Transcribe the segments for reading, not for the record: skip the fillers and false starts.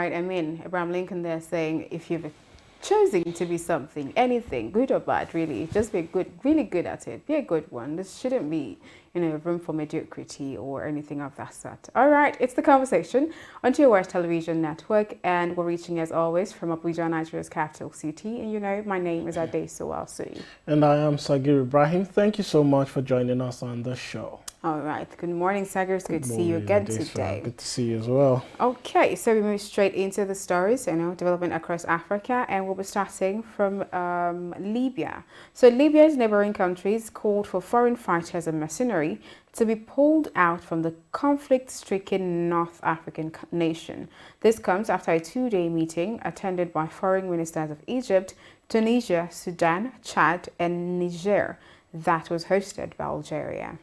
right? I mean, Abraham Lincoln there saying, if you've choosing to be something, anything, good or bad, really, just be good, really good at it. Be a good one. This shouldn't be, room for mediocrity or anything of that sort. All right, it's The Conversation on Two West Television Network, and we're reaching, as always, from Abuja, Nigeria's capital city. And my name is ASUU. And I am Sagir Ibrahim. Thank you so much for joining us on the show. All right. Good morning, Sagir. It's good to see you again today. Good to see you as well. Okay, so we move straight into the stories, development across Africa, and we'll be starting from Libya. So Libya's neighboring countries called for foreign fighters and mercenary to be pulled out from the conflict-stricken North African nation. This comes after a two-day meeting attended by foreign ministers of Egypt, Tunisia, Sudan, Chad, and Niger that was hosted by Algeria.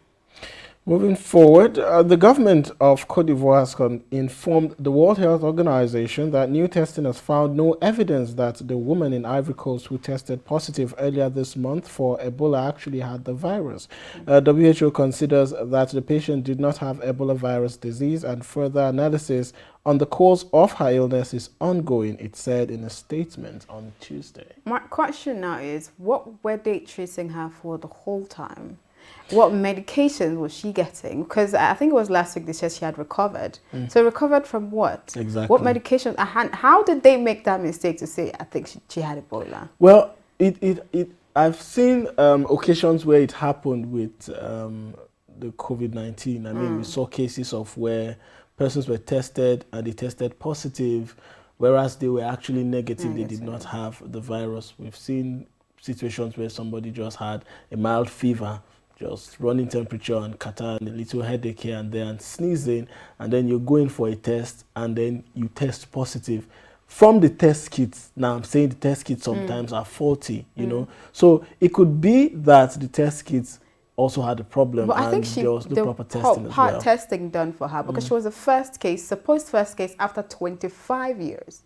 Moving forward, the government of Cote d'Ivoire has informed the World Health Organization that new testing has found no evidence that the woman in Ivory Coast who tested positive earlier this month for Ebola actually had the virus. WHO considers that the patient did not have Ebola virus disease, and further analysis on the cause of her illness is ongoing, it said in a statement on Tuesday. My question now is, what were they treating her for the whole time? What medication was she getting? Because I think it was last week they said she had recovered. So recovered from what? Exactly. What medication? How did they make that mistake to say, I think she had Ebola? Well, I've seen occasions where it happened with the COVID-19. I mean, we saw cases of where persons were tested and they tested positive, whereas they were actually negative. They did not have the virus. We've seen situations where somebody just had a mild fever, just running temperature and catarrh and a little headache here and there and sneezing, and then you're going for a test and then you test positive from the test kits. Now I'm saying the test kits sometimes are faulty, so it could be that the test kits also had a problem, but and I think there was no proper testing as well. Testing done for her because she was the supposed first case after 25 years.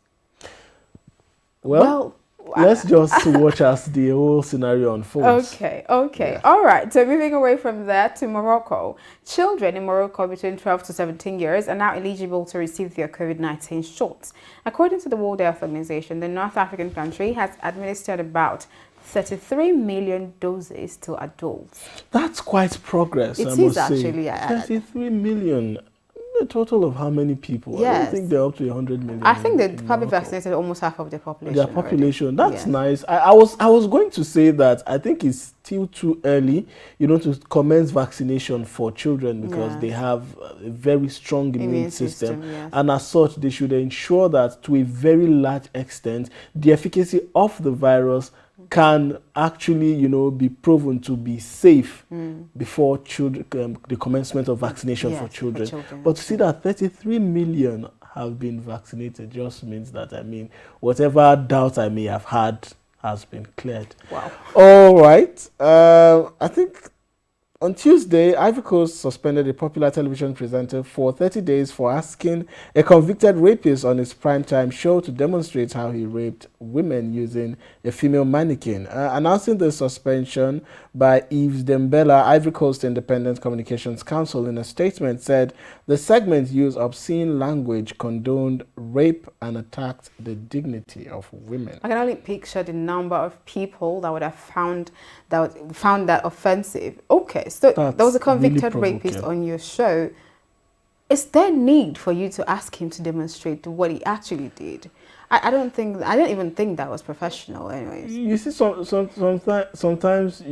Well, let's just watch as the whole scenario unfolds. Okay. Yeah. All right. So moving away from there to Morocco. Children in Morocco between 12 to 17 years are now eligible to receive their COVID-19 shots. According to the World Health Organization, the North African country has administered about 33 million doses to adults. That's quite progress, I must say. 33 million. A total of how many people? Yes. I don't think they're up to 100 million. I think they probably vaccinated almost half of the population. Their population. Already. That's nice. I was going to say that I think it's still too early, to commence vaccination for children because they have a very strong immune system. And as such, they should ensure that to a very large extent, the efficacy of the virus can actually, be proven to be safe before children, the commencement of vaccination for children. But to see that 33 million have been vaccinated just means that, whatever doubt I may have had has been cleared. Wow. All right. I think on Tuesday, Ivory Coast suspended a popular television presenter for 30 days for asking a convicted rapist on his primetime show to demonstrate how he raped women using a female mannequin. Announcing the suspension by Yves Dembella, Ivory Coast Independent Communications Council, in a statement said the segment used obscene language, condoned rape, and attacked the dignity of women. I can only picture the number of people that would have found that offensive. Okay, so there was a convicted rapist on your show. Is there need for you to ask him to demonstrate what he actually did? I don't even think that was professional anyways. You see, sometimes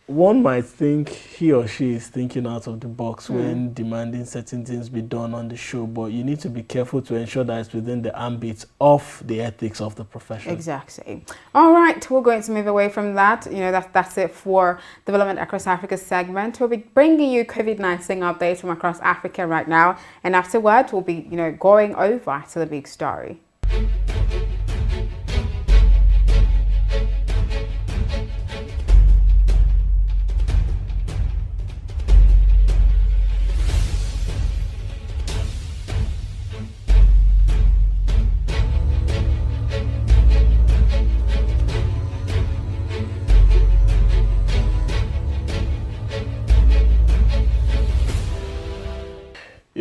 one might think he or she is thinking out of the box when demanding certain things be done on the show, but you need to be careful to ensure that it's within the ambit of the ethics of the profession. Exactly. All right, we're going to move away from that. That's it for Development Across Africa segment. We'll be bringing you COVID-19 updates from across Africa right now, and afterwards we'll be, going over to the big story.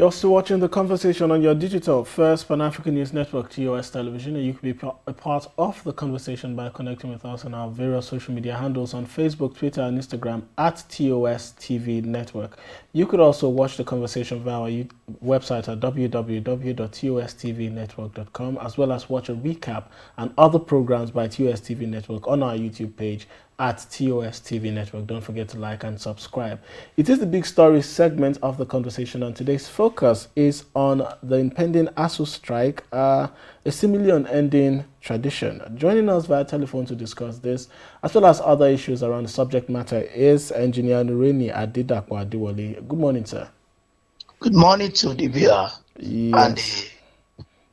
You're still watching The Conversation on your digital first Pan-African News Network, TOS Television, and you can be a part of the conversation by connecting with us on our various social media handles on Facebook, Twitter, and Instagram at TOS TV Network. You could also watch the conversation via our website at www.tostvnetwork.com, as well as watch a recap and other programs by TOS TV Network on our YouTube page at TOS TV Network. Don't forget to like and subscribe. It is the big story segment of the conversation, and today's focus is on the impending ASUU strike, a seemingly unending tradition. Joining us via telephone to discuss this, as well as other issues around the subject matter, is Engineer Nureni Adidakwa Adiwole. Good morning, sir. Good morning to the viewer. Yes.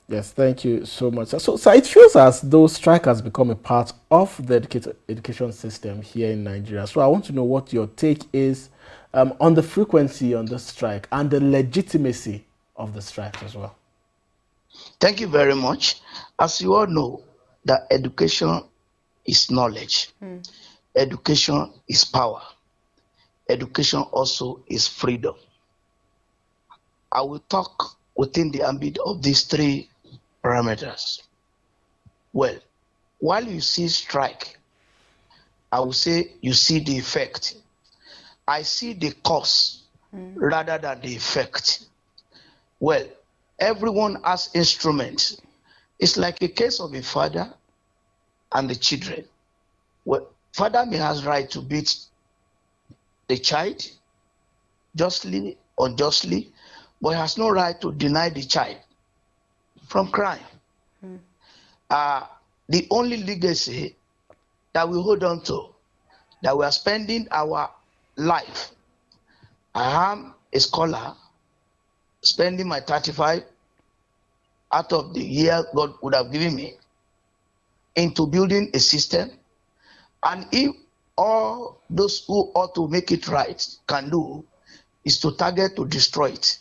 Yes, thank you so much. So it feels as though strike has become a part of the education system here in Nigeria. So I want to know what your take is on the frequency on the strike and the legitimacy of the strike as well. Thank you very much. As you all know, that education is knowledge. Education is power. Education also is freedom. I will talk within the ambit of these three parameters. Well, while you see strike, I will say you see the effect. I see the cause rather than the effect. Well, everyone has instruments. It's like a case of a father and the children. Well, father may has right to beat the child justly, unjustly, but has no right to deny the child from crime. The only legacy that we hold on to, that we are spending our life. I am a scholar, spending my 35 out of the year God would have given me into building a system. And if all those who ought to make it right can do is to target to destroy it,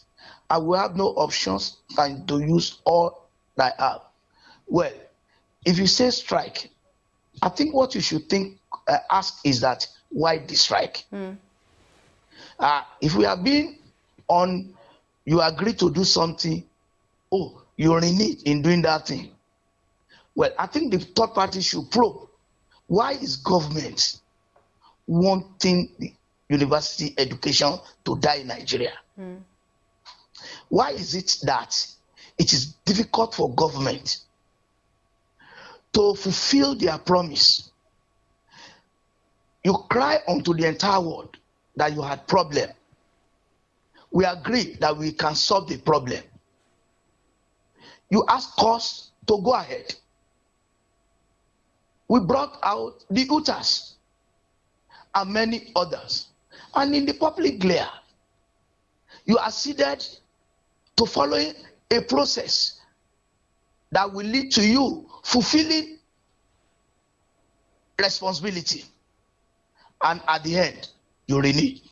I will have no options than to use all that I have. Well, if you say strike, I think what you should ask is that why the strike? If we have been on, you agree to do something, oh, you're in need in doing that thing. Well, I think the third party should probe why is government wanting the university education to die in Nigeria? Why is it that it is difficult for government to fulfill their promise? You cry unto the entire world that you had problem. We agree that we can solve the problem. You ask us to go ahead. We brought out the UTAS and many others. And in the public glare, you acceded to following a process that will lead to you fulfilling responsibility. And at the end, you renege.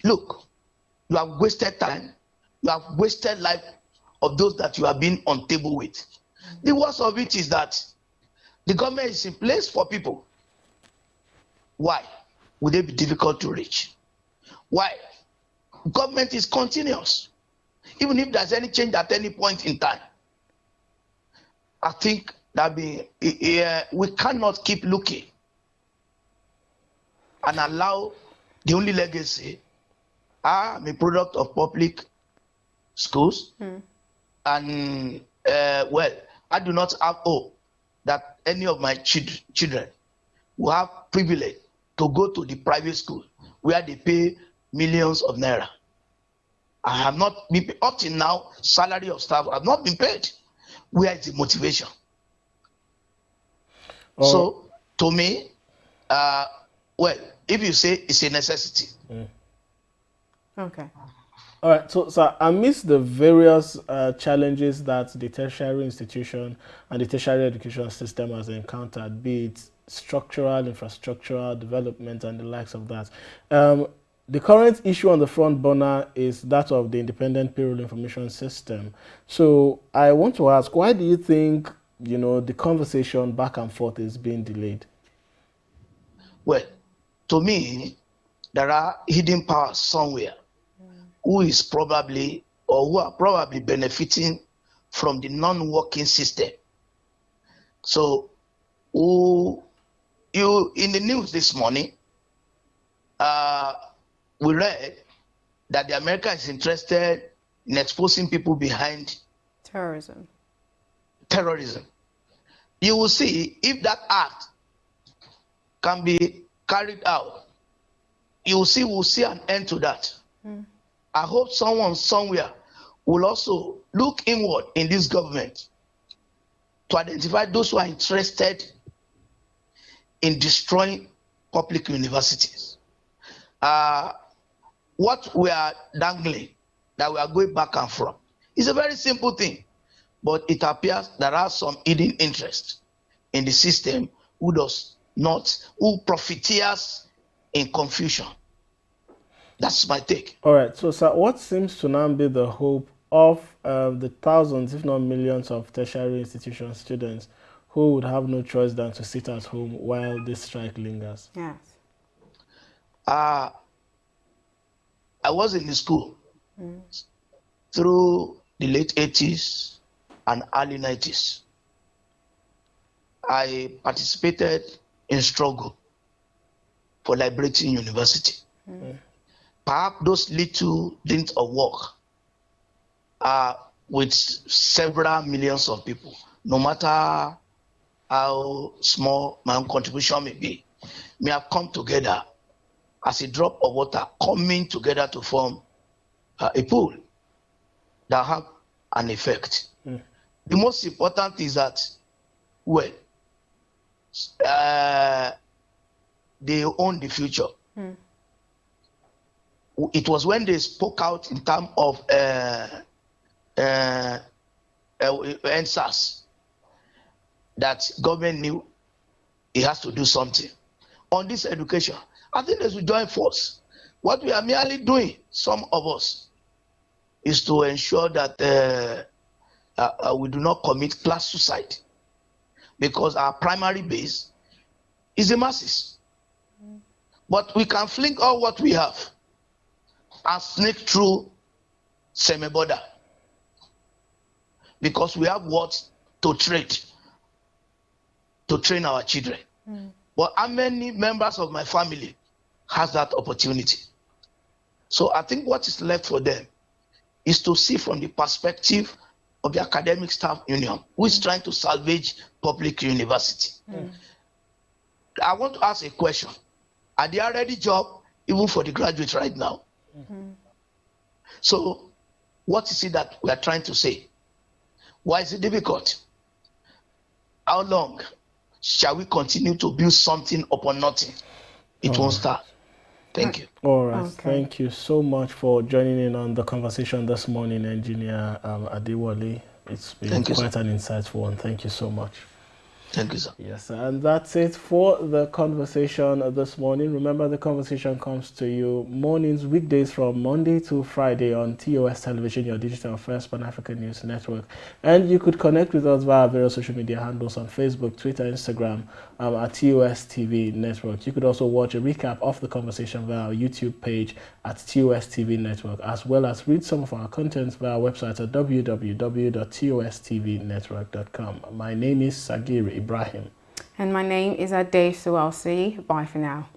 Look, you have wasted time. You have wasted life of those that you have been on table with. The worst of it is that the government is in place for people. Why would they be difficult to reach? Why? Government is continuous. Even if there's any change at any point in time, I think that we cannot keep looking and allow the only legacy. I'm a product of public schools, and well, I do not have hope that any of my children will have privilege to go to the private school where they pay millions of naira. I have not been, up till now, salary of staff have not been paid. Where is the motivation? So, to me, well, if you say it's a necessity. Okay. All right, so amidst the various challenges that the tertiary institution and the tertiary education system has encountered, be it structural, infrastructural development, and the likes of that, the current issue on the front burner is that of the independent payroll information system. So I want to ask, why do you think, the conversation back and forth is being delayed? Well, to me, there are hidden powers somewhere who is probably or who are probably benefiting from the non-working system. So, you in the news this morning, we read that the America is interested in exposing people behind terrorism. You will see if that act can be carried out. We'll see an end to that. I hope someone somewhere will also look inward in this government to identify those who are interested in destroying public universities. What we are dangling, that we are going back and forth, is a very simple thing, but it appears there are some hidden interest in the system who profiteers in confusion. That's my take. All right. So, sir, what seems to now be the hope of the thousands, if not millions, of tertiary institution students who would have no choice than to sit at home while this strike lingers? Yes. I was in the school through the late 80s and early 90s. I participated in struggle for liberating university. Perhaps those little dint of work with several millions of people, no matter how small my own contribution may have come together as a drop of water coming together to form a pool that have an effect. The most important is that, well, they own the future. It was when they spoke out in terms of NSAS that government knew it has to do something. On this education, I think they should join force. What we are merely doing, some of us, is to ensure that we do not commit class suicide, because our primary base is the masses. But we can fling all what we have and sneak through semi-border, because we have what to trade, to train our children. But how many members of my family has that opportunity? So I think what is left for them is to see from the perspective of the academic staff union, who is trying to salvage public university. I want to ask a question. Are there already jobs even for the graduates right now? So what is it that we are trying to say? Why is it difficult? How long shall we continue to build something upon nothing? It won't start. Thank you. All right. Okay. Thank you so much for joining in on the conversation this morning, Engineer Adewale. It's been quite an insightful one. Thank you so much. Thank you, sir. Yes, and that's it for the conversation this morning. Remember, the conversation comes to you mornings, weekdays from Monday to Friday on TOS Television, your digital first Pan-African news network. And you could connect with us via various social media handles on Facebook, Twitter, Instagram, at TOS TV Network. You could also watch a recap of the conversation via our YouTube page at TOS TV Network, as well as read some of our contents via our website at www.tostvnetwork.com. My name is Sagiri Ibrahim. And my name is ASUU. Bye for now.